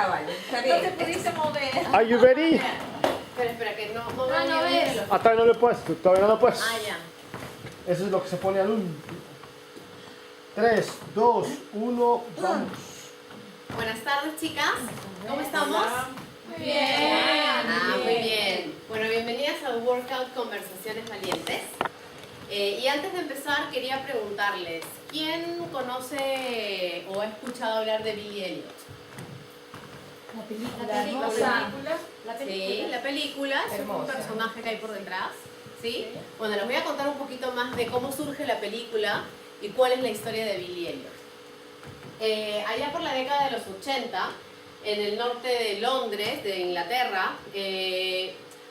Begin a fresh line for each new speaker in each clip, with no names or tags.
vale. Está bien.
No te pudiste mover.
Are you ready?
Espera, que no
no ves.
Hasta no lo he puesto, todavía no lo he puesto.
Ah, ya.
Eso es lo que se pone al 1. 3, 2, 1, vamos.
Buenas tardes, chicas. ¿Cómo estamos?
Muy bien.
Muy bien. Bueno, bienvenidas al Workout Conversaciones Valientes. Y antes de empezar, quería preguntarles, ¿quién conoce o ha escuchado hablar de Billy Elliot?
La película.
Sí, la película, es un
Hermosa.
personaje que hay por detrás. ¿Sí? Bueno, les voy a contar un poquito más de cómo surge la película y cuál es la historia de Billy Elliot. Allá por la década de los 80, en el norte de Londres, de Inglaterra,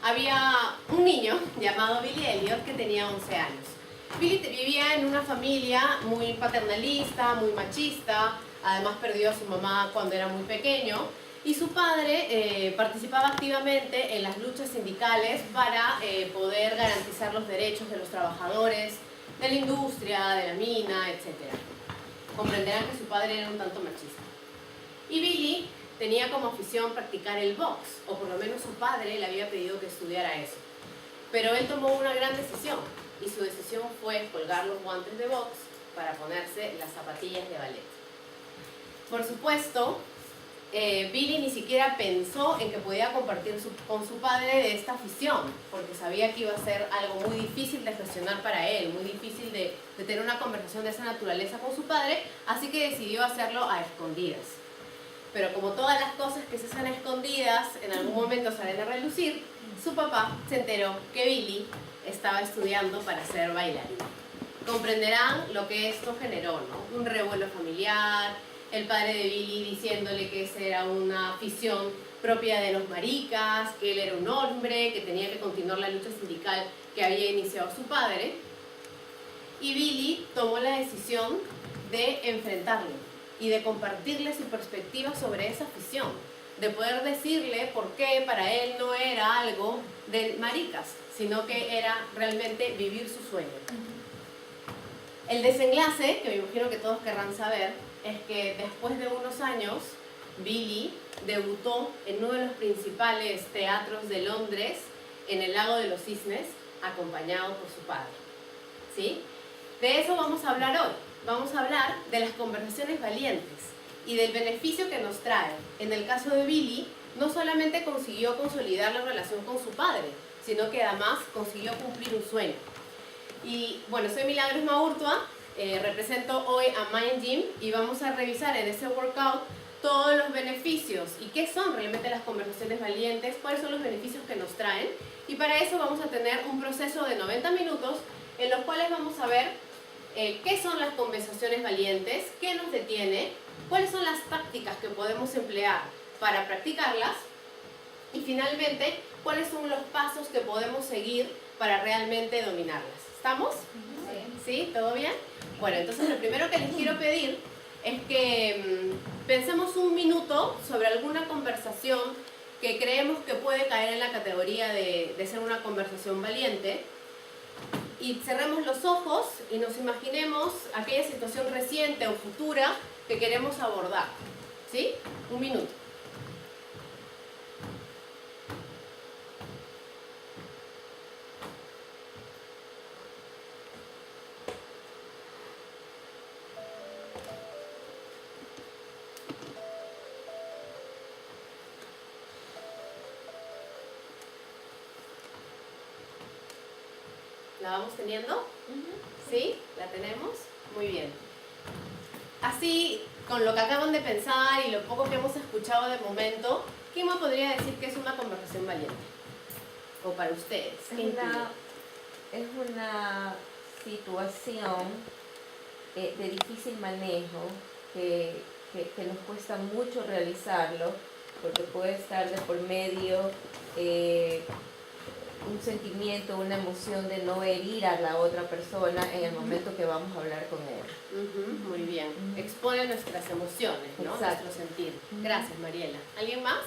había un niño llamado Billy Elliot que tenía 11 años. Billy vivía en una familia muy paternalista, muy machista, además perdió a su mamá cuando era muy pequeño, y su padre participaba activamente en las luchas sindicales para poder garantizar los derechos de los trabajadores, de la industria, de la mina, etc. Comprenderán que su padre era un tanto machista. Y Billy tenía como afición practicar el box, o por lo menos su padre le había pedido que estudiara eso. Pero él tomó una gran decisión, y su decisión fue colgar los guantes de box para ponerse las zapatillas de ballet. Por supuesto, Billy ni siquiera pensó en que podía compartir con su padre de esta afición, porque sabía que iba a ser algo muy difícil de gestionar para él, muy difícil de tener una conversación de esa naturaleza con su padre, así que decidió hacerlo a escondidas. Pero como todas las cosas que se hacen a escondidas en algún momento salen a relucir, su papá se enteró que Billy estaba estudiando para ser bailarín. Comprenderán lo que esto generó, ¿no? Un revuelo familiar, el padre de Billy diciéndole que esa era una afición propia de los maricas, que él era un hombre, que tenía que continuar la lucha sindical que había iniciado su padre. Y Billy tomó la decisión de enfrentarlo y de compartirle su perspectiva sobre esa afición, de poder decirle por qué para él no era algo de maricas, sino que era realmente vivir su sueño. El desenlace, que me imagino que todos querrán saber, es que después de unos años, Billy debutó en uno de los principales teatros de Londres, en el Lago de los Cisnes, acompañado por su padre. ¿Sí? De eso vamos a hablar hoy. Vamos a hablar de las conversaciones valientes y del beneficio que nos trae. En el caso de Billy, no solamente consiguió consolidar la relación con su padre, sino que además consiguió cumplir un sueño. Y bueno, soy Milagros Maurtua, represento hoy a Mind Gym y vamos a revisar en este workout todos los beneficios y qué son realmente las conversaciones valientes, cuáles son los beneficios que nos traen. Y para eso vamos a tener un proceso de 90 minutos en los cuales vamos a ver qué son las conversaciones valientes, qué nos detiene, cuáles son las tácticas que podemos emplear para practicarlas y finalmente cuáles son los pasos que podemos seguir para realmente dominarlas. ¿Estamos? ¿Sí? ¿Todo bien? Bueno, entonces lo primero que les quiero pedir es que pensemos un minuto sobre alguna conversación que creemos que puede caer en la categoría de ser una conversación valiente. Y cerremos los ojos y nos imaginemos aquella situación reciente o futura que queremos abordar. ¿Sí? Un minuto. ¿La vamos teniendo? ¿Sí? ¿La tenemos? Muy bien. Así, con lo que acaban de pensar y lo poco que hemos escuchado de momento, ¿quién me podría decir que es una conversación valiente? O para ustedes.
Es una situación de difícil manejo que nos cuesta mucho realizarlo porque puede estar de por medio un sentimiento, una emoción de no herir a la otra persona en el momento que vamos a hablar con él.
Muy bien. Expone nuestras emociones, ¿no?
Exacto.
Nuestro sentir. Gracias, Mariela. ¿Alguien más?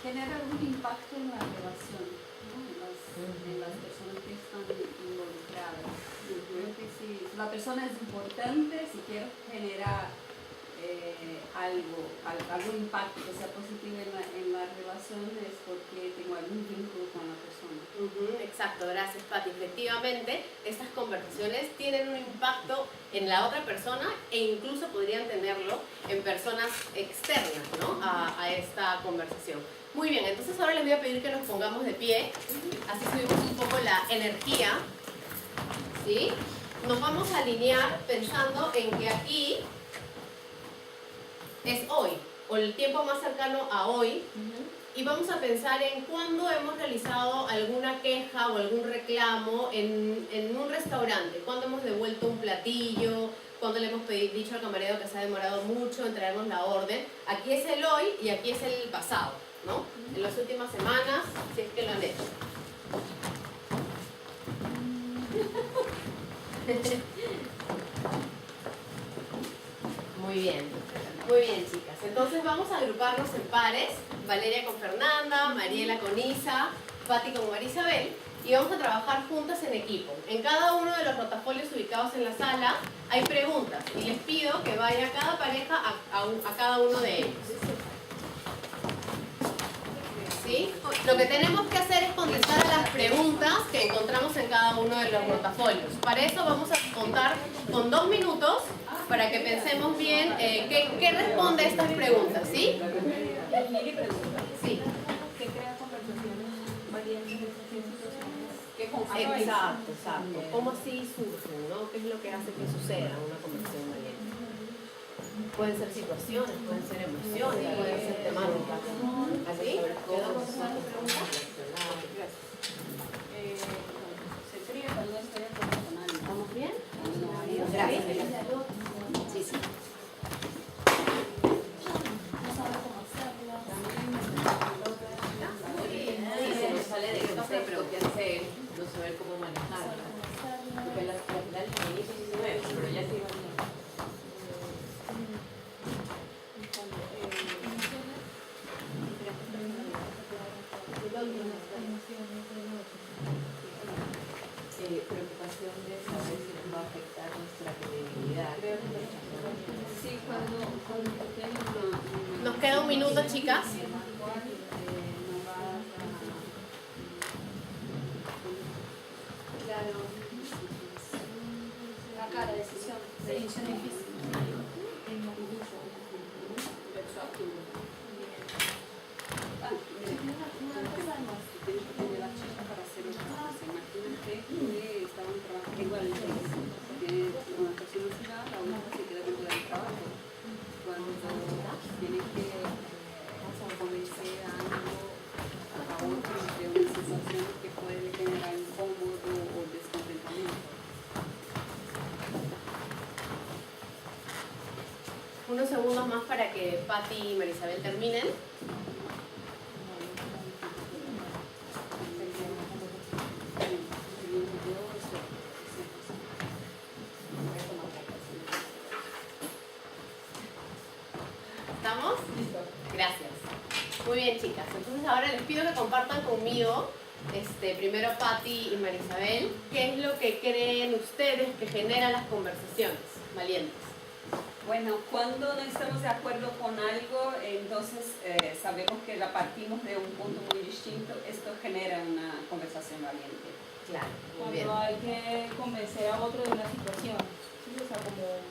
Genera un impacto en la relación, ¿no? en las personas que están involucradas. Creo que si la persona es importante, si quiero generar algún impacto que sea positivo en la relación es porque tengo algún vínculo con la persona.
Exacto, gracias Pati. Efectivamente, estas conversaciones tienen un impacto en la otra persona e incluso podrían tenerlo en personas externas, ¿no? a esta conversación. Muy bien, entonces ahora les voy a pedir que nos pongamos de pie, así subimos un poco la energía, ¿sí? Nos vamos a alinear pensando en que aquí es hoy, o el tiempo más cercano a hoy, y vamos a pensar en cuándo hemos realizado alguna queja o algún reclamo en un restaurante, cuándo hemos devuelto un platillo, cuándo le hemos dicho al camarero que se ha demorado mucho en traernos la orden. Aquí es el hoy y aquí es el pasado, ¿no? En las últimas semanas, si es que lo han hecho. Muy bien chicas. Entonces vamos a agruparnos en pares, Valeria con Fernanda, Mariela con Isa, Pati con Marisabel, y vamos a trabajar juntas en equipo. En cada uno de los rotafolios ubicados en la sala hay preguntas y les pido que vaya cada pareja a cada uno de ellos. ¿Sí? Lo que tenemos que hacer es contestar a las preguntas que encontramos en cada uno de los rotafolios. Para eso vamos a contar con 2 minutos para que pensemos bien qué responde a estas preguntas, ¿sí? Sí.
¿Qué crea conversaciones valientes en situaciones?
Exacto. ¿Cómo así surgen, no? ¿Qué es lo que hace que suceda una conversación valiente? Pueden ser situaciones, pueden ser emociones, pueden ser temáticas. ¿Así? ¿Quedó contestada la pregunta?
Sería tal vez estoy personal.
¿Estamos bien?
No,
Gracias. Sí.
No sabe cómo hacerlo.
Sí, se nos sale de concepto qué hacer, no saber cómo manejarla. Porque al final el inicio sí se mueve, pero ya se iba bien. Preocupación de saber si nos va a afectar nuestra credibilidad.
Sí, cuando tengo
Nos queda 1 minuto, chicas.
Acá la decisión difícil.
Estaban trabajando igual, tiene una personalidad, la otra se queda dentro del trabajo. Cuando tiene que ponerse algo a otro de una sensación que puede generar incómodo o descontentamiento.
Unos segundos más para que Pati y Marisabel terminen. ¿Estamos? Gracias. Muy bien, chicas. Entonces ahora les pido que compartan conmigo, primero Pati y Marisabel, qué es lo que creen ustedes que generan las conversaciones valientes.
Bueno, cuando no estamos de acuerdo con algo, entonces sabemos que la partimos de un punto muy distinto. Esto genera una conversación valiente.
Claro, muy bien.
Cuando hay que convencer a otro de una situación, ¿sí? O sea, como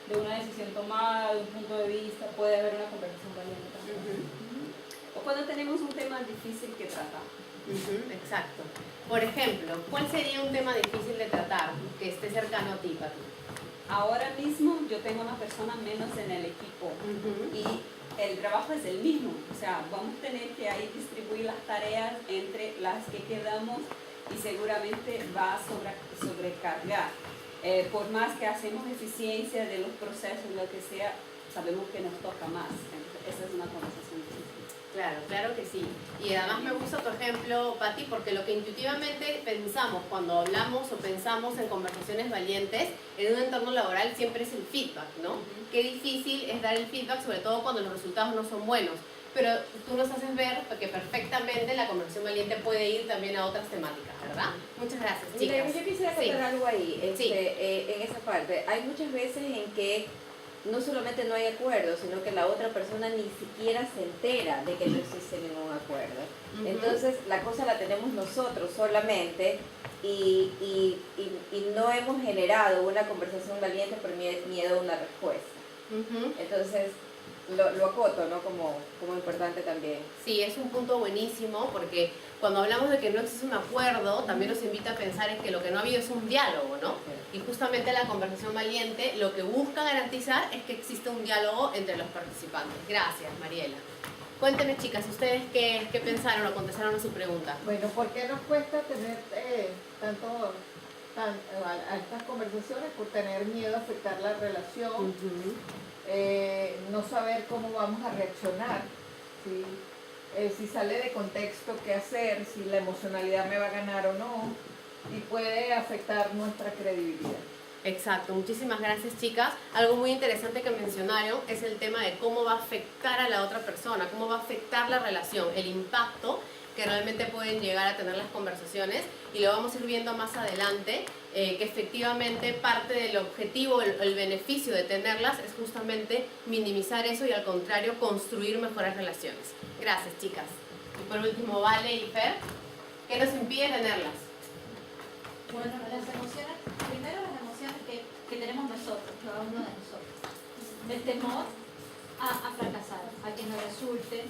de una decisión tomada, de un punto de vista, puede haber una conversación valiente también.
O cuando tenemos un tema difícil que tratar.
Exacto. Por ejemplo, ¿cuál sería un tema difícil de tratar que esté cercano a ti, Pati?
Ahora mismo yo tengo una persona menos en el equipo y el trabajo es el mismo. O sea, vamos a tener que ahí distribuir las tareas entre las que quedamos y seguramente va a sobrecargar. Por más que hacemos eficiencia de los procesos, lo que sea, sabemos que nos toca más. Entonces, esa es una conversación difícil.
Claro que sí. Y además me gusta tu ejemplo, Pati, porque lo que intuitivamente pensamos cuando hablamos o pensamos en conversaciones valientes en un entorno laboral siempre es el feedback, ¿no? Qué difícil es dar el feedback, sobre todo cuando los resultados no son buenos. Pero tú nos haces ver que perfectamente la conversación valiente puede ir también a otras temáticas, ¿verdad? Muchas gracias, chicas.
Mira, yo quisiera contar algo ahí,
Sí.
en esa parte. Hay muchas veces en que
no solamente no hay acuerdo, sino que la otra persona ni siquiera se entera de que no existe ningún acuerdo. Entonces la cosa la tenemos nosotros solamente y no hemos generado una conversación valiente por miedo a una respuesta. Entonces lo acoto, ¿no? Como importante también.
Sí, es un punto buenísimo porque cuando hablamos de que no existe un acuerdo, también nos invita a pensar en que lo que no ha habido es un diálogo, ¿no? Y justamente la conversación valiente lo que busca garantizar es que existe un diálogo entre los participantes. Gracias, Mariela. Cuéntenme, chicas, ¿ustedes qué pensaron o contestaron a su pregunta?
Bueno, ¿por qué nos cuesta tener a estas conversaciones? Por tener miedo a afectar la relación, no saber cómo vamos a reaccionar, ¿sí? Si sale de contexto, qué hacer, si la emocionalidad me va a ganar o no, y puede afectar nuestra credibilidad.
Exacto, muchísimas gracias, chicas. Algo muy interesante que mencionaron es el tema de cómo va a afectar a la otra persona, cómo va a afectar la relación, el impacto que realmente pueden llegar a tener las conversaciones, y lo vamos a ir viendo más adelante, que efectivamente parte del objetivo, el beneficio de tenerlas es justamente minimizar eso y al contrario construir mejores relaciones. Gracias, chicas. Y por último, Vale y Fer, ¿qué nos impide tenerlas?
Bueno, las emociones, primero las emociones que tenemos nosotros, cada uno de nosotros. El temor a fracasar, a que nos resulte,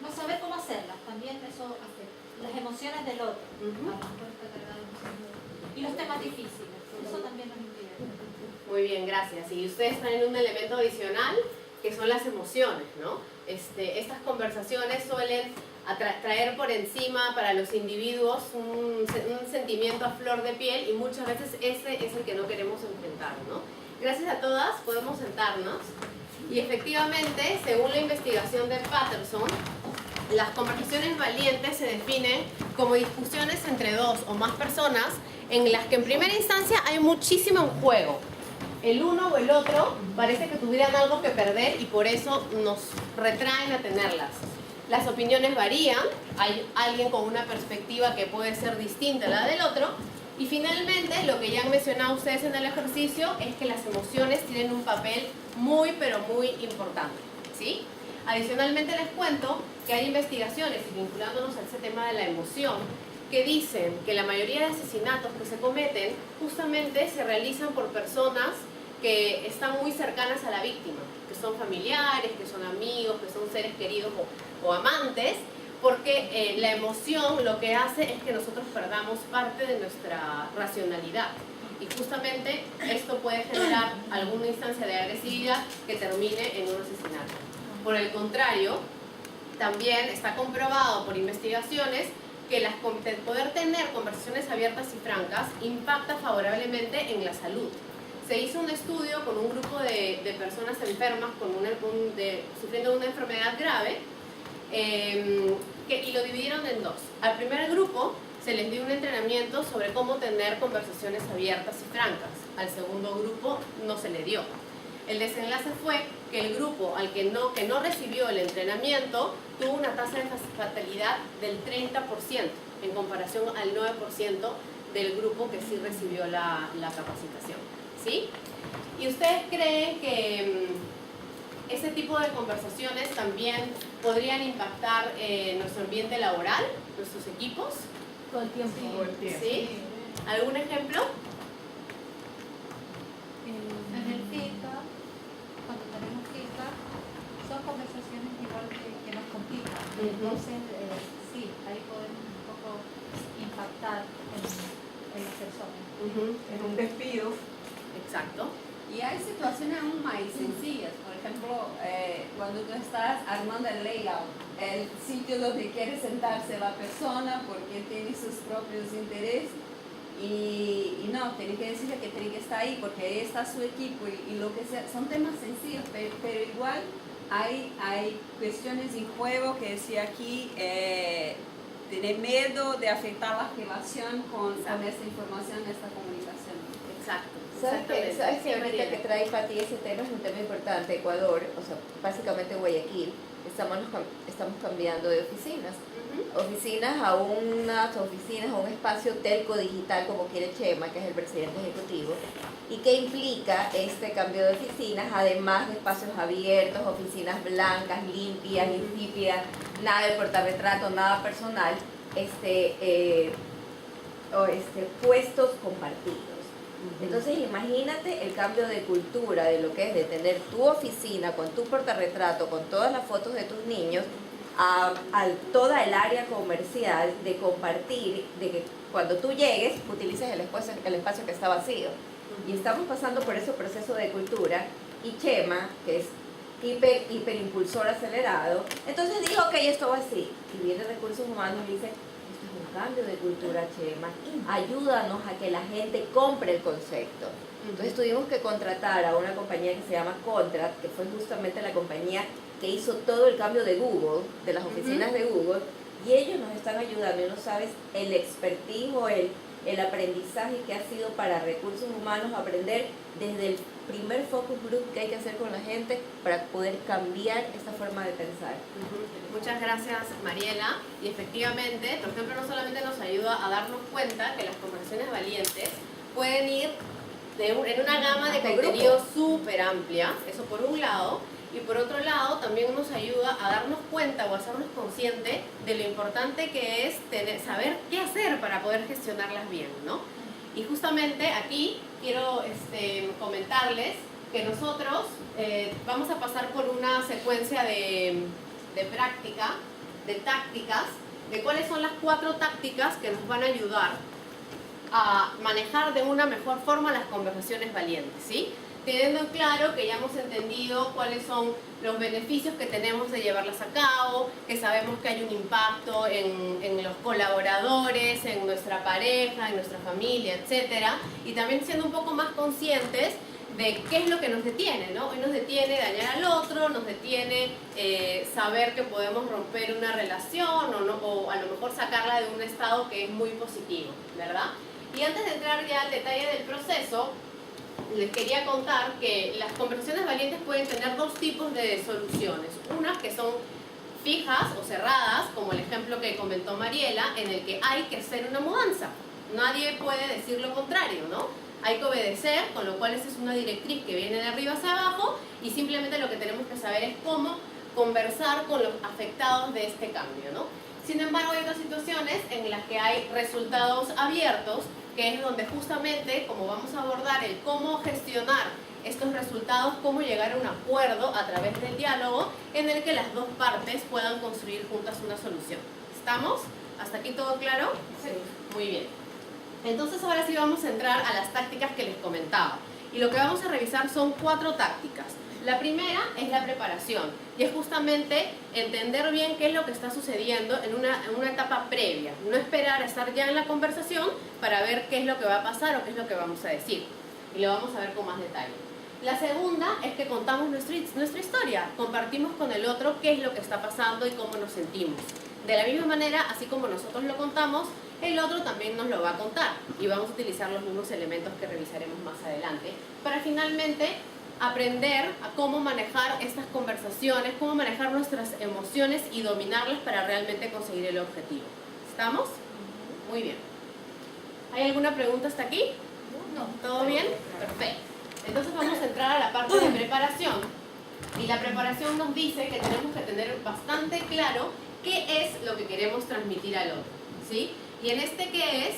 no saber cómo hacerlas, también eso afecta. Las emociones del otro, a lo mejor está cargada de emociones del otro. Y los temas difíciles, eso también nos impide.
Muy bien, gracias. Y ustedes traen un elemento adicional que son las emociones, ¿no? Estas conversaciones suelen traer por encima para los individuos un sentimiento a flor de piel, y muchas veces ese es el que no queremos enfrentar, ¿no? Gracias a todas, podemos sentarnos. Y efectivamente, según la investigación de Patterson, las conversaciones valientes se definen como discusiones entre dos o más personas en las que en primera instancia hay muchísimo en juego. El uno o el otro parece que tuvieran algo que perder y por eso nos retraen a tenerlas. Las opiniones varían, hay alguien con una perspectiva que puede ser distinta a la del otro, y finalmente lo que ya han mencionado ustedes en el ejercicio es que las emociones tienen un papel muy pero muy importante, ¿sí? Adicionalmente les cuento que hay investigaciones, y vinculándonos a ese tema de la emoción, que dicen que la mayoría de asesinatos que se cometen justamente se realizan por personas que están muy cercanas a la víctima, que son familiares, que son amigos, que son seres queridos o amantes, porque la emoción lo que hace es que nosotros perdamos parte de nuestra racionalidad. Y justamente esto puede generar alguna instancia de agresividad que termine en un asesinato. Por el contrario, también está comprobado por investigaciones que poder tener conversaciones abiertas y francas impacta favorablemente en la salud. Se hizo un estudio con un grupo de personas enfermas sufriendo una enfermedad grave, y lo dividieron en dos. Al primer grupo se les dio un entrenamiento sobre cómo tener conversaciones abiertas y francas. Al segundo grupo no se le dio. El desenlace fue que el grupo que no recibió el entrenamiento tuvo una tasa de fatalidad del 30% en comparación al 9% del grupo que sí recibió la capacitación, ¿sí? ¿Y ustedes creen que ese tipo de conversaciones también podrían impactar nuestro ambiente laboral, nuestros equipos?
Todo el tiempo.
¿Sí? ¿Algún ejemplo?
En el feedback, cuando tenemos feedback, son conversaciones igual que nos complican. Entonces, sí, ahí podemos un poco impactar en las personas.
En un despido.
Exacto.
Y hay situaciones aún más sencillas. Por ejemplo, cuando tú estás armando el layout, el sitio donde quiere sentarse la persona porque tiene sus propios intereses, y no, tiene que decirle que tiene que estar ahí porque ahí está su equipo y lo que sea. Son temas sencillos, pero igual hay cuestiones en juego que decía aquí, tener miedo de afectar la relación con esta información, esta comunicación.
Exacto.
¿Sabes que ahorita que trae Pati ese tema es un tema importante? Ecuador, o sea, básicamente Guayaquil, estamos cambiando de oficinas. oficinas a un espacio telco digital como quiere Chema, que es el presidente ejecutivo, y que implica este cambio de oficinas, además de espacios abiertos, oficinas blancas, limpias, insípidas, nada de portarretrato, nada personal, puestos compartidos. Entonces imagínate el cambio de cultura de lo que es de tener tu oficina con tu portarretrato, con todas las fotos de tus niños, a toda el área comercial, de compartir, de que cuando tú llegues utilices el espacio que está vacío. Y estamos pasando por ese proceso de cultura, y Chema, que es hiper impulsor acelerado, entonces dijo, ok, esto va así, y viene Recursos Humanos y dice, esto es un cambio de cultura, Chema, ayúdanos a que la gente compre el concepto. Entonces tuvimos que contratar a una compañía que se llama Contrat, que fue justamente la compañía que hizo todo el cambio de Google, de las oficinas de Google, y ellos nos están ayudando, y no sabes el expertise o el aprendizaje que ha sido para Recursos Humanos aprender desde el primer focus group que hay que hacer con la gente para poder cambiar esta forma de pensar.
Muchas gracias, Mariela. Y efectivamente, por ejemplo, no solamente nos ayuda a darnos cuenta que las conversaciones valientes pueden ir en una gama de contenido súper amplia, eso por un lado, y por otro lado también nos ayuda a darnos cuenta o a hacernos conscientes de lo importante que es saber qué hacer para poder gestionarlas bien, ¿no? Y justamente aquí quiero comentarles que nosotros vamos a pasar por una secuencia de práctica, de tácticas, de cuáles son las 4 tácticas que nos van a ayudar a manejar de una mejor forma las conversaciones valientes, ¿sí? Teniendo en claro que ya hemos entendido cuáles son los beneficios que tenemos de llevarlas a cabo, que sabemos que hay un impacto en los colaboradores, en nuestra pareja, en nuestra familia, etc. Y también siendo un poco más conscientes de qué es lo que nos detiene, ¿no? Hoy nos detiene dañar al otro, nos detiene saber que podemos romper una relación o a lo mejor sacarla de un estado que es muy positivo, ¿verdad? Y antes de entrar ya al detalle del proceso, les quería contar que las conversaciones valientes pueden tener 2 tipos de soluciones. Unas que son fijas o cerradas, como el ejemplo que comentó Mariela, en el que hay que hacer una mudanza. Nadie puede decir lo contrario, ¿no? Hay que obedecer, con lo cual esa es una directriz que viene de arriba hacia abajo, y simplemente lo que tenemos que saber es cómo conversar con los afectados de este cambio, ¿no? Sin embargo, hay otras situaciones en las que hay resultados abiertos, que es donde justamente, como vamos a abordar el cómo gestionar estos resultados, cómo llegar a un acuerdo a través del diálogo en el que las 2 partes puedan construir juntas una solución. ¿Estamos? ¿Hasta aquí todo claro?
Sí.
Muy bien. Entonces ahora sí vamos a entrar a las tácticas que les comentaba. Y lo que vamos a revisar son 4 tácticas. La primera es la preparación, y es justamente entender bien qué es lo que está sucediendo en una etapa previa. No esperar a estar ya en la conversación para ver qué es lo que va a pasar o qué es lo que vamos a decir. Y lo vamos a ver con más detalle. La segunda es que contamos nuestra historia, compartimos con el otro qué es lo que está pasando y cómo nos sentimos. De la misma manera, así como nosotros lo contamos, el otro también nos lo va a contar, y vamos a utilizar los mismos elementos que revisaremos más adelante para finalmente aprender a cómo manejar estas conversaciones, cómo manejar nuestras emociones y dominarlas para realmente conseguir el objetivo. ¿Estamos? Muy bien. ¿Hay alguna pregunta hasta aquí?
No.
¿Todo bien? Perfecto. Entonces vamos a entrar a la parte de preparación. Y la preparación nos dice que tenemos que tener bastante claro qué es lo que queremos transmitir al otro, ¿sí? Y en este qué es,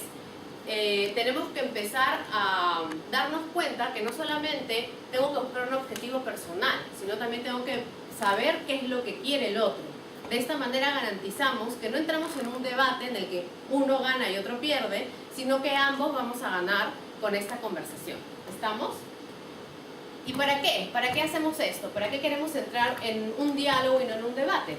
tenemos que empezar a darnos cuenta que no solamente tengo que buscar un objetivo personal, sino también tengo que saber qué es lo que quiere el otro. De esta manera garantizamos que no entramos en un debate en el que uno gana y otro pierde, sino que ambos vamos a ganar con esta conversación. ¿Estamos? ¿Y para qué? ¿Para qué hacemos esto? ¿Para qué queremos entrar en un diálogo y no en un debate?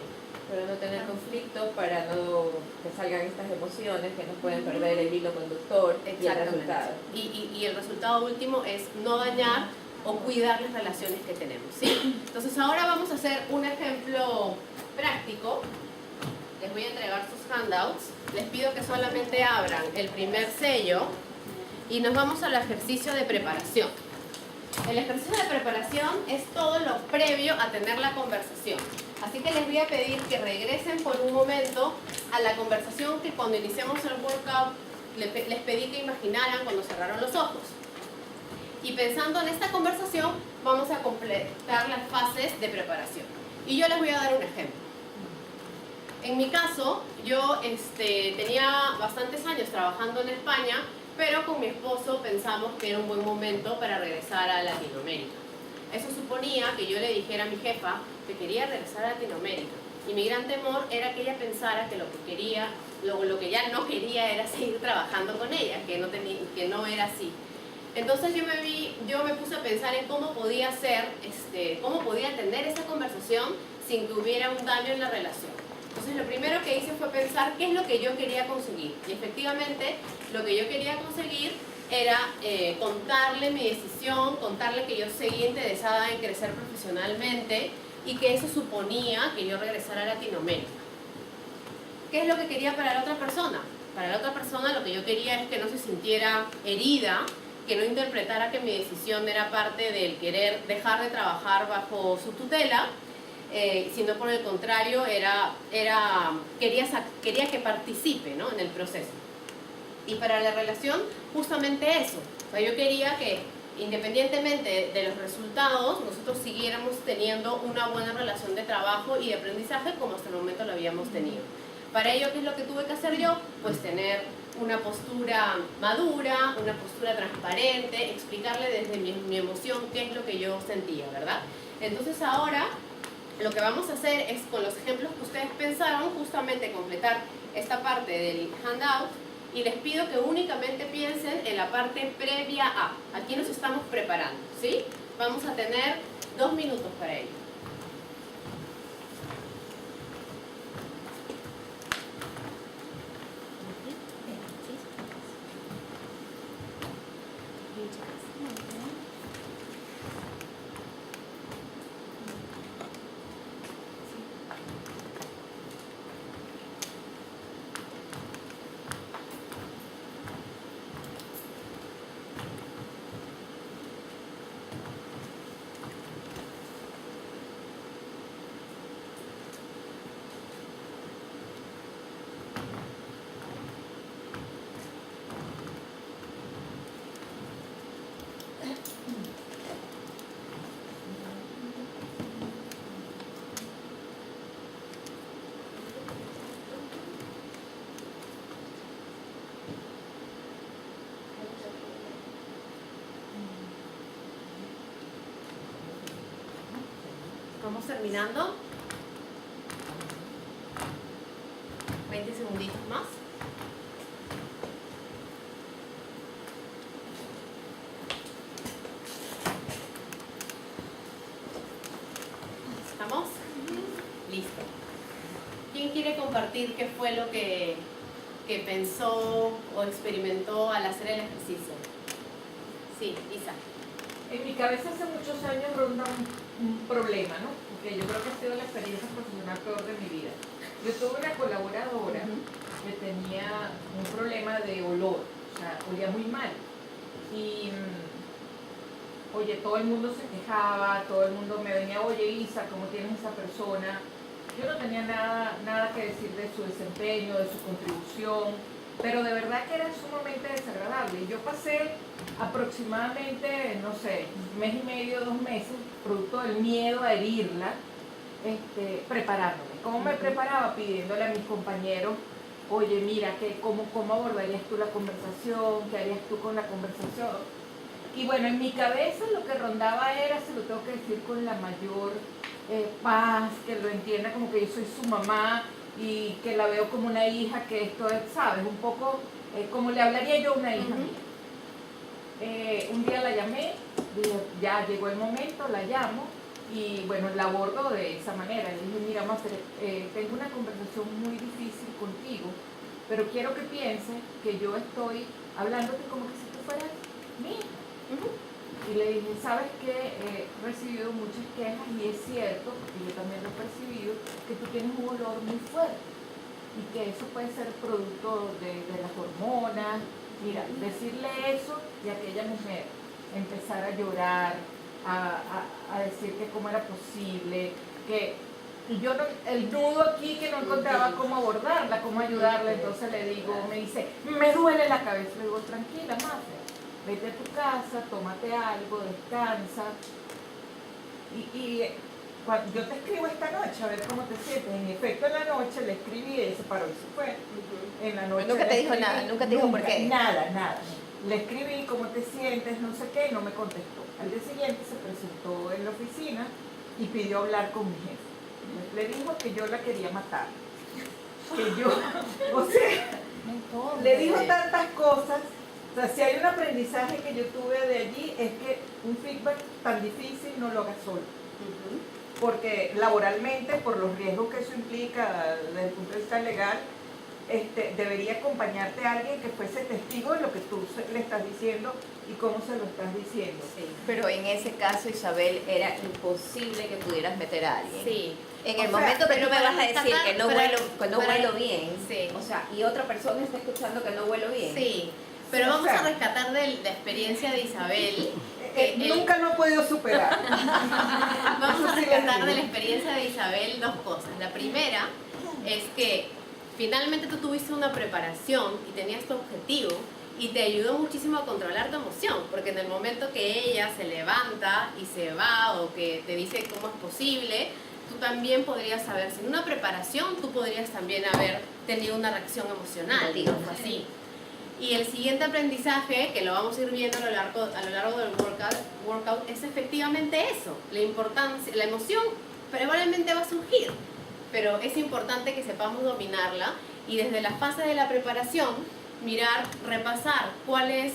Para no tener conflictos, para no que salgan estas emociones que nos pueden perder el hilo conductor y el resultado.
Y el resultado último es no dañar o cuidar las relaciones que tenemos, ¿sí? Entonces ahora vamos a hacer un ejemplo práctico. Les voy a entregar sus handouts. Les pido que solamente abran el primer sello y nos vamos al ejercicio de preparación. El ejercicio de preparación es todo lo previo a tener la conversación. Así que les voy a pedir que regresen por un momento a la conversación que cuando iniciamos el workout les pedí que imaginaran cuando cerraron los ojos. Y pensando en esta conversación, vamos a completar las fases de preparación. Y yo les voy a dar un ejemplo. En mi caso, yo tenía bastantes años trabajando en España, pero con mi esposo pensamos que era un buen momento para regresar a Latinoamérica. Eso suponía que yo le dijera a mi jefa que quería regresar a Latinoamérica. Y mi gran temor era que ella pensara que lo que ya no quería era seguir trabajando con ella, que no era así. Entonces yo me puse a pensar en cómo podía cómo podía tener esa conversación sin que hubiera un daño en la relación. Entonces lo primero que hice fue pensar qué es lo que yo quería conseguir. Y efectivamente lo que yo quería conseguir era contarle mi decisión, contarle que yo seguía interesada en crecer profesionalmente y que eso suponía que yo regresara a Latinoamérica. ¿Qué es lo que quería para la otra persona? Para la otra persona lo que yo quería es que no se sintiera herida, que no interpretara que mi decisión era parte del querer dejar de trabajar bajo su tutela, sino por el contrario, quería que participe, ¿no?, en el proceso. Y para la relación, justamente eso. O sea, yo quería que, independientemente de los resultados, nosotros siguiéramos teniendo una buena relación de trabajo y de aprendizaje como hasta el momento lo habíamos tenido. Para ello, ¿qué es lo que tuve que hacer yo? Pues tener una postura madura, una postura transparente, explicarle desde mi emoción qué es lo que yo sentía, ¿verdad? Entonces ahora lo que vamos a hacer es, con los ejemplos que ustedes pensaron, justamente completar esta parte del handout, y les pido que únicamente piensen en la parte previa a. Aquí nos estamos preparando, ¿sí? Vamos a tener 2 minutos para ello. Vamos terminando. 20 segunditos más. ¿Estamos? Listo. ¿Quién quiere compartir qué fue lo que pensó o experimentó al hacer el ejercicio? Sí, Isa.
En mi cabeza hace muchos años ronda un problema, ¿no? Porque yo creo que ha sido la experiencia profesional peor de mi vida. Yo tuve una colaboradora que tenía un problema de olor, o sea, olía muy mal. Y, oye, todo el mundo se quejaba, todo el mundo me venía, oye, Isa, ¿cómo tienes esa persona? Yo no tenía nada que decir de su desempeño, de su contribución, pero de verdad que era sumamente desagradable. Yo pasé aproximadamente, no sé, 1 mes y medio, 2 meses, producto del miedo a herirla, preparándome. ¿Cómo me preparaba? Pidiéndole a mis compañeros, oye, mira, ¿cómo abordarías tú la conversación? ¿Qué harías tú con la conversación? Y bueno, en mi cabeza lo que rondaba era, se lo tengo que decir con la mayor paz, que lo entienda como que yo soy su mamá y que la veo como una hija, que esto es, ¿sabes? Un poco como le hablaría yo a una hija mía. Un día la llamé, dije, ya llegó el momento, la llamo y bueno, la abordo de esa manera. Le dije, mira, Master, tengo una conversación muy difícil contigo, pero quiero que pienses que yo estoy hablándote como que si tú fueras mi hija. Y le dije, ¿sabes qué? He recibido muchas quejas y es cierto, porque yo también lo he percibido, que tú tienes un olor muy fuerte y que eso puede ser producto de las hormonas. Mira, decirle eso y aquella mujer empezar a llorar, a decir que cómo era posible, y yo el nudo aquí que no encontraba cómo abordarla, cómo ayudarla, entonces le digo, me dice, me duele la cabeza, le digo, tranquila, Mafe, vete a tu casa, tómate algo, descansa, y cuando yo te escribo esta noche, a ver cómo te sientes. En efecto, en la noche le escribí y ella se paró y se fue. En la noche
Nunca te dijo nada, nunca te dijo por qué.
Nada. Le escribí cómo te sientes, no sé qué, y no me contestó. Al día siguiente se presentó en la oficina y pidió hablar con mi jefe. Le dijo que yo la quería matar. Que yo, o sea, le dijo tantas cosas. O sea, si hay un aprendizaje que yo tuve de allí es que un feedback tan difícil no lo hagas solo. Porque laboralmente, por los riesgos que eso implica desde el punto de vista legal, debería acompañarte a alguien que fuese testigo de lo que tú le estás diciendo y cómo se lo estás diciendo.
Sí, pero en ese caso, Isabel, era imposible que pudieras meter a alguien.
Sí.
En el
O sea,
momento que tú
pero
me
para
vas a decir
rescatar-
que no
para-
huelo bien,
Sí.
o sea, y otra persona está escuchando que no huelo bien.
Sí, pero
Sí, o
vamos
sea,
a rescatar de la experiencia de Isabel. que él-
Nunca lo he podido superar.
Vamos a
Eso sí les
rescatar
digo.
de la experiencia de Isabel dos cosas. La primera es que finalmente tú tuviste una preparación y tenías tu objetivo y te ayudó muchísimo a controlar tu emoción, porque en el momento que ella se levanta y se va o que te dice cómo es posible, tú también podrías saber, sin una preparación, tú podrías también haber tenido una reacción emocional, y no fue así. Y el siguiente aprendizaje, que lo vamos a ir viendo a lo largo del workout, es efectivamente eso. La importancia, la emoción probablemente va a surgir, pero es importante que sepamos dominarla y desde la fase de la preparación, mirar, repasar cuál es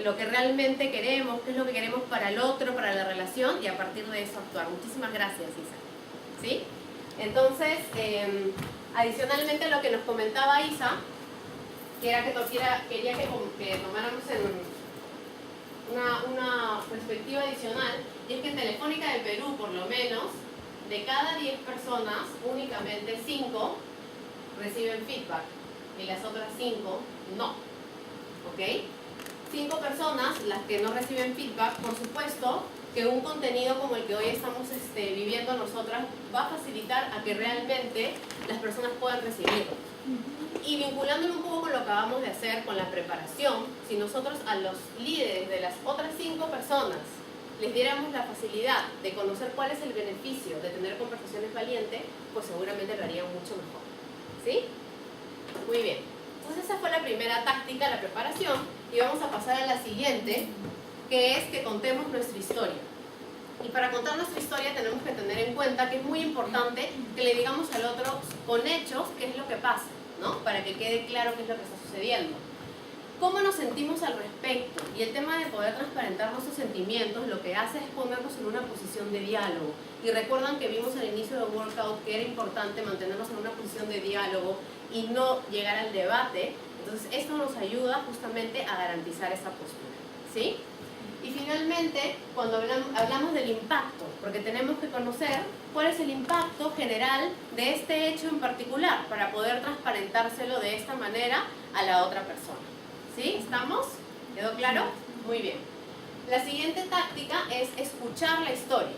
lo que realmente queremos, qué es lo que queremos para el otro, para la relación y a partir de eso actuar. Muchísimas gracias, Isa. ¿Sí? Entonces, adicionalmente a lo que nos comentaba Isa, que era quería que tomáramos una perspectiva adicional, y es que en Telefónica del Perú, por lo menos, de cada 10 personas, únicamente 5 reciben feedback y las otras 5 no. ¿Ok? 5 personas, las que no reciben feedback, por supuesto que un contenido como el que hoy estamos viviendo nosotras va a facilitar a que realmente las personas puedan recibirlo. Y vinculándolo un poco con lo que acabamos de hacer con la preparación, si nosotros a los líderes de las otras 5 personas les diéramos la facilidad de conocer cuál es el beneficio de tener conversaciones valientes, pues seguramente lo harían mucho mejor. ¿Sí? Muy bien. Entonces esa fue la primera táctica, la preparación, y vamos a pasar a la siguiente, que es que contemos nuestra historia. Y para contar nuestra historia tenemos que tener en cuenta que es muy importante que le digamos al otro con hechos qué es lo que pasa, ¿no? Para que quede claro qué es lo que está sucediendo. ¿Cómo nos sentimos al respecto? Y el tema de poder transparentar nuestros sentimientos lo que hace es ponernos en una posición de diálogo. Y recuerdan que vimos al inicio del workout que era importante mantenernos en una posición de diálogo y no llegar al debate. Entonces esto nos ayuda justamente a garantizar esa postura, ¿sí? Y finalmente, cuando hablamos del impacto, porque tenemos que conocer cuál es el impacto general de este hecho en particular para poder transparentárselo de esta manera a la otra persona. ¿Sí? ¿Estamos? ¿Quedó claro? Muy bien. La siguiente táctica es escuchar la historia.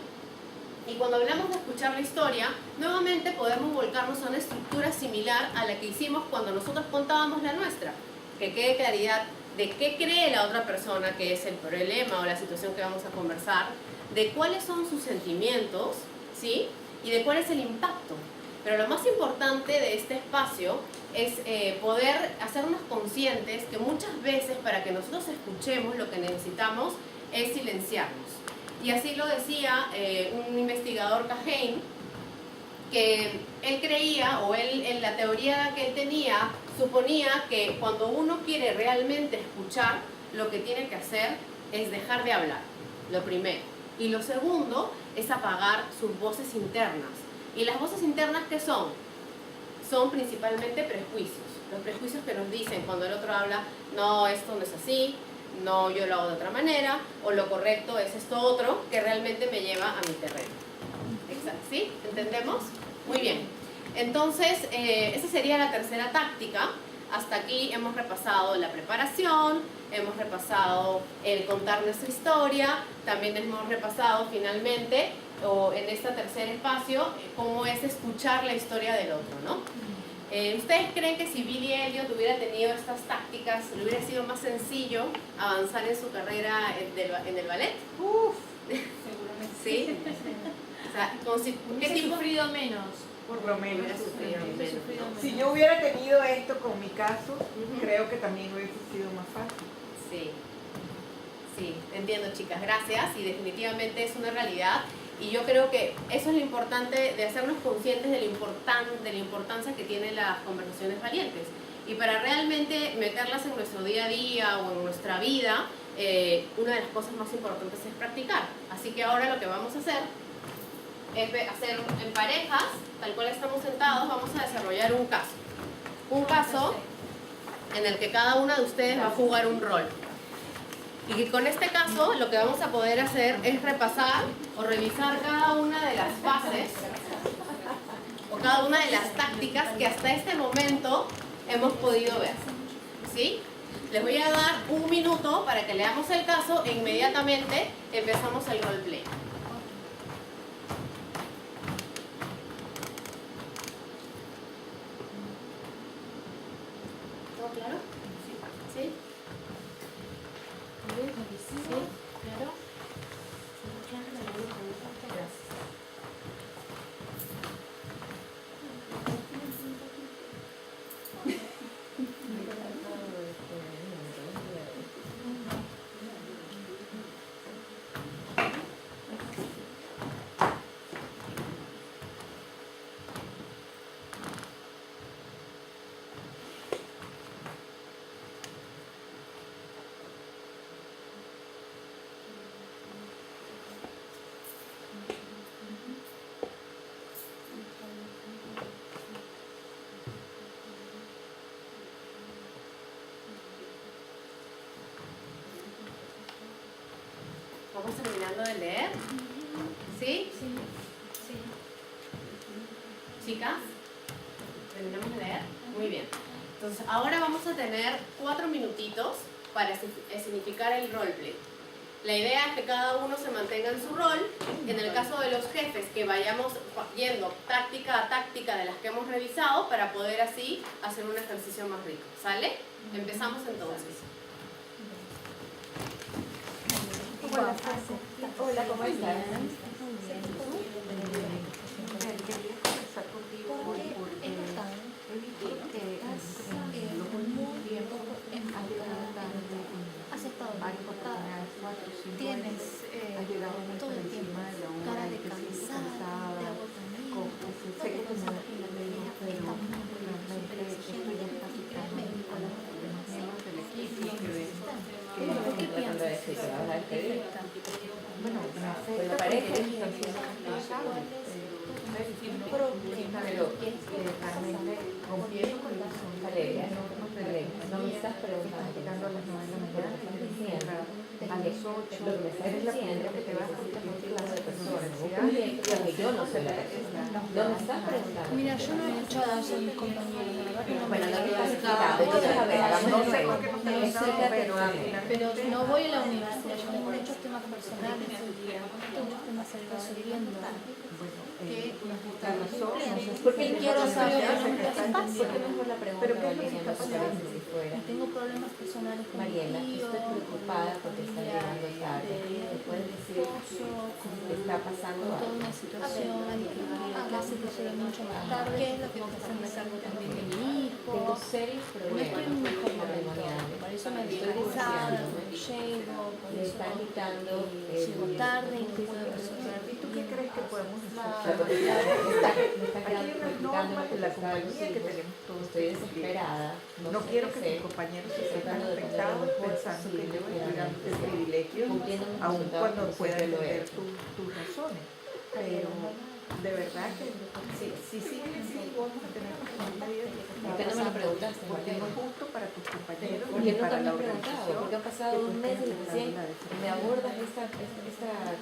Y cuando hablamos de escuchar la historia, nuevamente podemos volcarnos a una estructura similar a la que hicimos cuando nosotros contábamos la nuestra. Que quede claridad de qué cree la otra persona que es el problema o la situación que vamos a conversar, de cuáles son sus sentimientos, ¿sí? Y de cuál es el impacto. Pero lo más importante de este espacio es poder hacernos conscientes que muchas veces para que nosotros escuchemos lo que necesitamos es silenciarnos. Y así lo decía un investigador Kahane, que él creía, o él en la teoría que él tenía, suponía que cuando uno quiere realmente escuchar, lo que tiene que hacer es dejar de hablar, lo primero. Y lo segundo es apagar sus voces internas. ¿Y las voces internas qué son? Son principalmente prejuicios. Los prejuicios que nos dicen cuando el otro habla, no, esto no es así, no, yo lo hago de otra manera, o lo correcto es esto otro, que realmente me lleva a mi terreno. Exacto, ¿sí? ¿Entendemos? Muy bien. Entonces, esa sería la tercera táctica. Hasta aquí hemos repasado la preparación, hemos repasado el contar nuestra historia, también hemos repasado finalmente, o en este tercer espacio, cómo es escuchar la historia del otro, ¿no? ¿Ustedes creen que si Billy Elliot hubiera tenido estas tácticas, le hubiera sido más sencillo avanzar en su carrera en el ballet?
Seguramente.
¿Sí? O sea, ¿qué
He
tipo?
sufrido menos.
Por lo menos.
Hubiera sufrido menos, ¿no?
Si yo hubiera tenido esto con mi caso, creo que también hubiese sido más fácil.
Sí, sí, entiendo, chicas, gracias, y definitivamente es una realidad, y yo creo que eso es lo importante de hacernos conscientes de la importancia que tienen las conversaciones valientes, y para realmente meterlas en nuestro día a día o en nuestra vida, una de las cosas más importantes es practicar. Así que ahora lo que vamos a hacer es hacer en parejas, tal cual estamos sentados, vamos a desarrollar un caso en el que cada una de ustedes va a jugar un rol. Y que con este caso lo que vamos a poder hacer es repasar o revisar cada una de las fases o cada una de las tácticas que hasta este momento hemos podido ver. ¿Sí? Les voy a dar un minuto para que leamos el caso e inmediatamente empezamos el roleplay. ¿Todo claro? ¿Sí? Claro. Vamos terminando de leer. ¿Sí? Chicas, ¿terminamos de leer? Muy bien. Entonces, ahora vamos a tener 4 minutitos para significar el roleplay. La idea es que cada uno se mantenga en su rol. En el caso de los jefes, que vayamos yendo táctica a táctica de las que hemos revisado para poder así hacer un ejercicio más rico. ¿Sale? Empezamos entonces.
Hola, ¿cómo estás?
Quería conversar contigo hoy porque he visto que en los últimos tiempos has llegado tarde
Has estado
en varias
agotada,
oportunidades, 4 o 5
tienes
veces, has llegado muy
todo
por
el tiempo
encima de la hora
cara
y
de
te sientes
cansada, de
cansada.
agotamiento,
Sé que tú no
estamos
pero realmente esto ya está afectando a los demás miembros del equipo que ven
¿Qué piensas? ¿Que te vas a despedir?
bueno, me
Pues
afecta
la pareja
porque
es
ellos están siendo responsables. Realmente confieso con la
Valeria,
Valeria,
no me estás preguntando.
estás llegando a las 9 de la mañana,
Estás
tienes que
diciendo
entrar a las 8,
lo que me estás
eres la
diciendo
primera que te vas porque tienes clase de personas.
que yo no soy la persona. No me estás preguntando.
Mira, yo no he escuchado a mis compañeros, la verdad que no
Bueno,
me
no me estás explicando. Entonces, a ver, hagamos
No
un
sé
juego.
por qué no te lo
Explícate
pero
nuevamente.
Pero no voy a la universidad, yo tengo muchos temas personales, muchos temas resolviendo. Que
la razón,
¿Por qué
quiero saber
¿Por
qué pasa?
qué mejor la pregunta,
Pero ¿qué es lo que
Valeria,
está
no te
pasando?
parece si fuera?
Y tengo problemas personales con
Mariela,
mi tío,
estoy preocupada porque está llegando tarde. ¿Me puedes decir si te está pasando
con toda
algo?
una situación, que la clase que llega mucho más tarde, tengo que hacerme cargo también de mi hijo.
Tengo serios
No
problemas
estoy en un mejor momento,
matrimoniales.
por eso me
Estoy
estoy cansada,
divorciándome.
llego, por
Me
eso
está quitando
llego tarde y no puedo resolver.
¿Y tú qué crees que podemos hacer?
me está
Aquí hay unas normas de la compañía que tenemos todos.
Estoy desesperada.
No
sé
quiero
qué
que
hacer.
tus compañeros se sientan
Tratando de poner lo
afectados
mejor
pensando que yo
posible,
estoy dando el
realmente,
privilegio,
cumpliendo mis
aun
resultados
cuando
como
pueda
siempre lo he
entender
hecho.
tus razones. Pero
de verdad que si siguen así vamos a tener que tomar medidas.
¿Por qué no me lo preguntaste?
Porque no es justo para tus compañeros
Porque
ni
nunca
para
me
la
han preguntado,
organización.
porque han pasado 2 meses y recién me abordas esta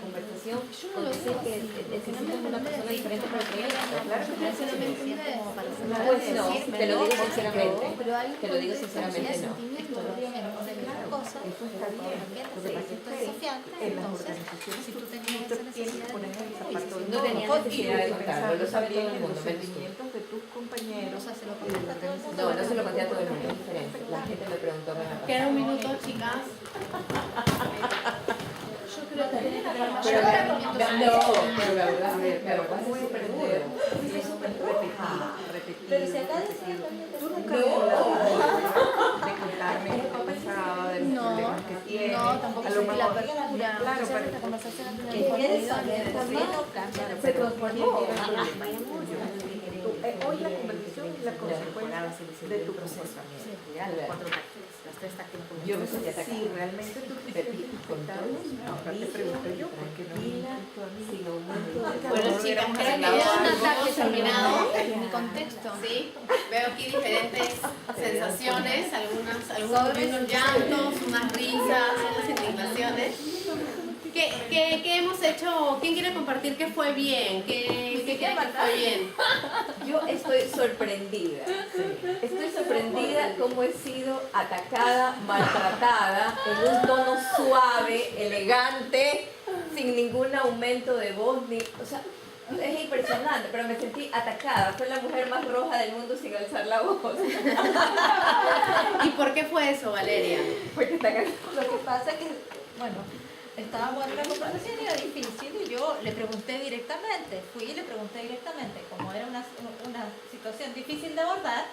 conversación con decir que necesitas una persona diferente para el proyecto.
Claro que
Eso no me entiende como para hacer nada.
Pues no, te lo digo sinceramente.
Pero hay
Te lo digo sinceramente, no.
sentimiento de las cosas.
eso está bien. Lo que pasa es que en las organizaciones
si tú tenías
tú
esa
te tienes que
necesidad
poner en el zapato de
No tenía
todos.
necesidad de contarlo, lo sabe todo el mundo,
Los
menos tú.
sentimientos de tus compañeros.
O sea, se lo
y de la
comenta todo el mundo.
No, no se lo conté a todo el mundo, es diferente. La gente me preguntó, me ha
Queda un minuto, chicas.
Yo creo que tiene que haber más
Pero
tratamiento
no,
social.
pero la verdad,
A ver,
me lo pasé súper duro.
es súper repetido.
Pero si acá decía
Tú nunca me hablas de contarme qué te pasaba, de los
No,
problemas que tienes.
no, tampoco
A lo
soy la
mejor,
apertura.
claro,
Muchas veces
pero
la conversación ha
¿Qué
tenido
quieres
contenido
saber?
y
Se transformó.
hoy la conversación es la consecuencia de tu proceso.
Yo me sentí atacada.
Si realmente tú te sientes afectado, ahora te pregunto yo, ¿por qué no?
Sin aumento de
Bueno, chicas, creo que ya
un
un
ataque
terminado.
en mi contexto.
Sí, veo aquí diferentes sensaciones, algunos llantos, unas risas, unas indignaciones. ¿Qué hemos hecho? ¿Quién quiere compartir qué fue bien? ¿Qué cree que fue bien?
Yo estoy sorprendida. Estoy sorprendida cómo he sido atacada, maltratada, en un tono suave, elegante, sin ningún aumento de voz, o sea, es impresionante, pero me sentí atacada. Fue la mujer más roja del mundo sin alzar la voz.
¿Y por qué fue eso, Valeria?
Porque está acá.
Lo que pasa es que, bueno, estaba buena la conversación y era difícil y yo le pregunté directamente, fui y le pregunté directamente, como era una situación difícil de abordar,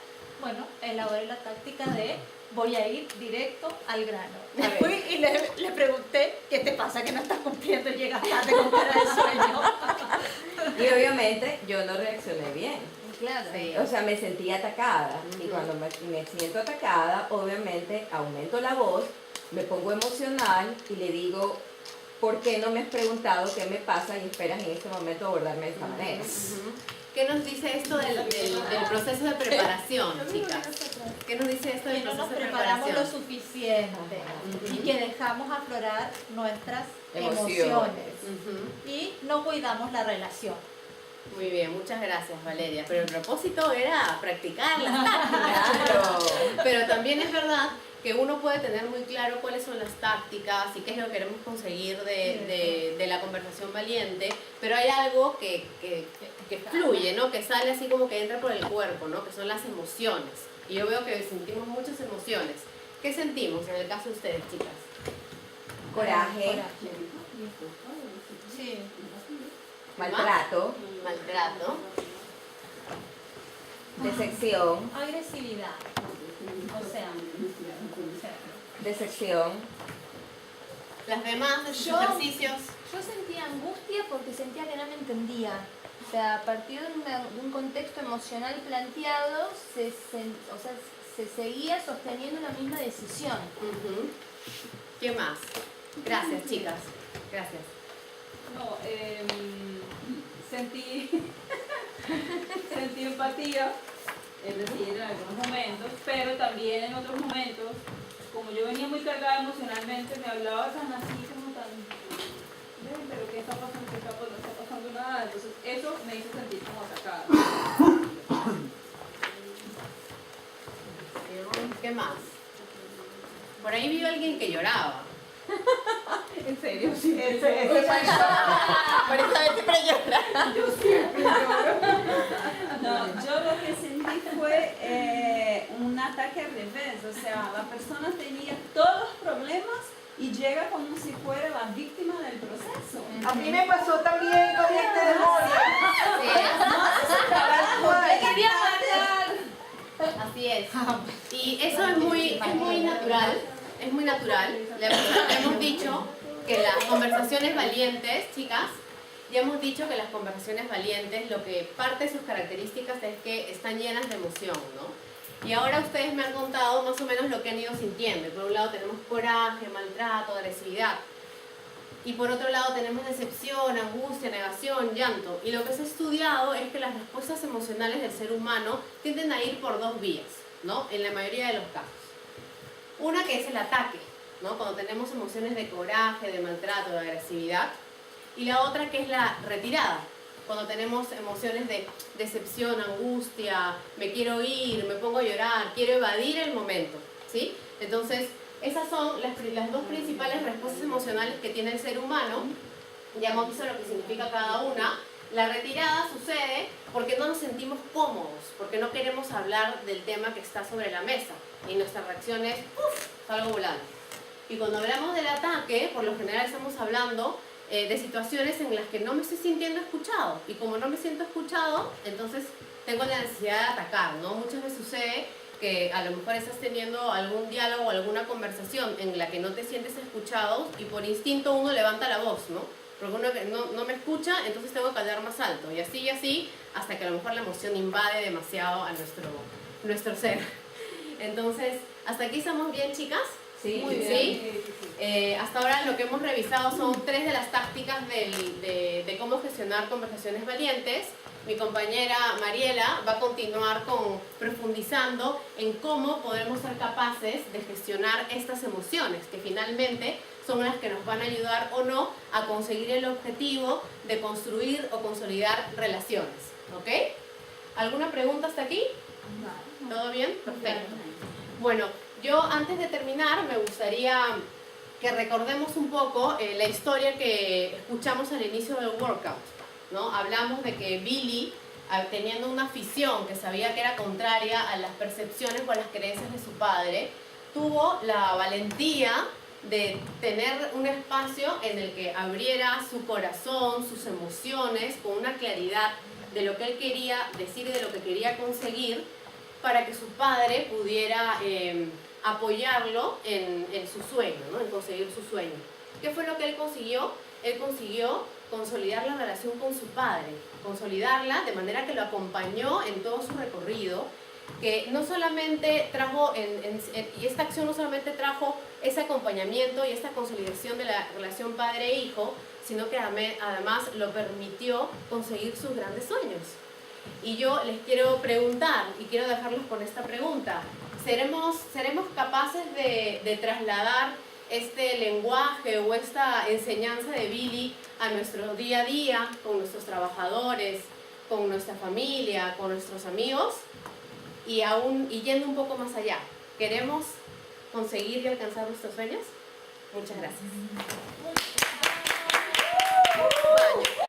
bueno, elaboré la táctica de voy a ir directo al grano.
A ver.
Fui y le pregunté, ¿qué te pasa que no estás cumpliendo y llegas tarde con cara de sueño?
Y obviamente yo no reaccioné bien.
Claro.
Sí.
O sea, me sentí atacada. Y cuando me siento atacada, obviamente aumento la voz, me pongo emocional y le digo, ¿por qué no me has preguntado qué me pasa y esperas en este momento abordarme de esta manera?
¿Qué nos dice esto del proceso de preparación, chicas? ¿Qué nos dice esto del
Que no nos
proceso de
preparamos lo
preparación?
suficiente y que dejamos aflorar nuestras
Emociones.
emociones
Ujú.
y no cuidamos la relación.
Muy bien, muchas gracias, Valeria. Pero el propósito era practicar las tácticas.
Claro.
Pero también es verdad que uno puede tener muy claro cuáles son las tácticas y qué es lo que queremos conseguir de la conversación valiente, pero hay algo que fluye, ¿no? Que sale así como que entra por el cuerpo, ¿no? Que son las emociones. Y yo veo que sentimos muchas emociones. ¿Qué sentimos en el caso de ustedes, chicas?
Coraje,
Sí.
maltrato,
Maltrato.
decepción,
Agresividad. O sea,
decepción,
Las demás, esos
Yo-
ejercicios.
Yo sentía angustia porque sentía que no me entendía. O sea, a partir de un contexto emocional planteado, se seguía sosteniendo la misma decisión.
Ujú. ¿Qué más? Gracias, chicas. Gracias.
No, sentí empatía, es decir, en algunos momentos, pero también en otros momentos, como yo venía muy cargada emocionalmente, me hablaba tan así como tan, "Ven, pero ¿qué está pasando? ¿Qué está pasando? No está pasando nada". Entonces eso me hizo sentir como atacada.
¿Qué más? Por ahí vi a alguien que lloraba.
¿En serio? Sí.
Ese fue yo. Por esa vez siempre llora.
No, yo lo que sentí fue un ataque al revés, o sea, la persona tenía todos los problemas y llega como si fuera la víctima del proceso.
A mí me pasó también con este demonio.
Así es. Y eso es muy natural. Es muy natural. Le hemos dicho que las conversaciones valientes, chicas, ya hemos dicho que las conversaciones valientes, lo que parte de sus características es que están llenas de emoción, ¿no? Y ahora ustedes me han contado más o menos lo que han ido sintiendo. Por un lado tenemos coraje, maltrato, agresividad. Y por otro lado tenemos decepción, angustia, negación, llanto. Y lo que se ha estudiado es que las respuestas emocionales del ser humano tienden a ir por dos vías, ¿no? En la mayoría de los casos. Una que es el ataque, ¿no? Cuando tenemos emociones de coraje, de maltrato, de agresividad. Y la otra que es la retirada, cuando tenemos emociones de decepción, angustia, me quiero ir, me pongo a llorar, quiero evadir el momento, ¿sí? Entonces, esas son las dos principales respuestas emocionales que tiene el ser humano. Ya hemos visto lo que significa cada una. La retirada sucede porque no nos sentimos cómodos, porque no queremos hablar del tema que está sobre la mesa. Y nuestra reacción es, ¡uf!, salgo volando. Y cuando hablamos del ataque, por lo general estamos hablando de situaciones en las que no me estoy sintiendo escuchado. Y como no me siento escuchado, entonces tengo la necesidad de atacar, ¿no? Muchas veces sucede que a lo mejor estás teniendo algún diálogo o alguna conversación en la que no te sientes escuchado y por instinto uno levanta la voz, ¿no? Porque uno no me escucha, entonces tengo que hablar más alto. Y así, hasta que a lo mejor la emoción invade demasiado a nuestro ser. Entonces, ¿hasta aquí estamos bien, chicas?
Sí,
muy bien. ¿Sí? Hasta ahora lo que hemos revisado son 3 de las tácticas de cómo gestionar conversaciones valientes. Mi compañera Mariela va a continuar profundizando en cómo podemos ser capaces de gestionar estas emociones, que finalmente son las que nos van a ayudar o no a conseguir el objetivo de construir o consolidar relaciones. ¿Ok? ¿Alguna pregunta hasta aquí? ¿Todo bien? Perfecto. Bueno, yo antes de terminar me gustaría que recordemos un poco la historia que escuchamos al inicio del workout, ¿no? Hablamos de que Billy, teniendo una afición que sabía que era contraria a las percepciones o a las creencias de su padre, tuvo la valentía de tener un espacio en el que abriera su corazón, sus emociones, con una claridad de lo que él quería decir y de lo que quería conseguir, para que su padre pudiera apoyarlo en su sueño, ¿no? En conseguir su sueño. ¿Qué fue lo que él consiguió? Él consiguió consolidar la relación con su padre, consolidarla de manera que lo acompañó en todo su recorrido, que no solamente trajo, y esta acción no solamente trajo ese acompañamiento y esta consolidación de la relación padre-hijo, sino que además lo permitió conseguir sus grandes sueños. Y yo les quiero preguntar, y quiero dejarlos con esta pregunta: ¿seremos capaces de trasladar este lenguaje o esta enseñanza de Billy a nuestro día a día, con nuestros trabajadores, con nuestra familia, con nuestros amigos? Y yendo un poco más allá, ¿queremos conseguir y alcanzar nuestros sueños? Muchas gracias.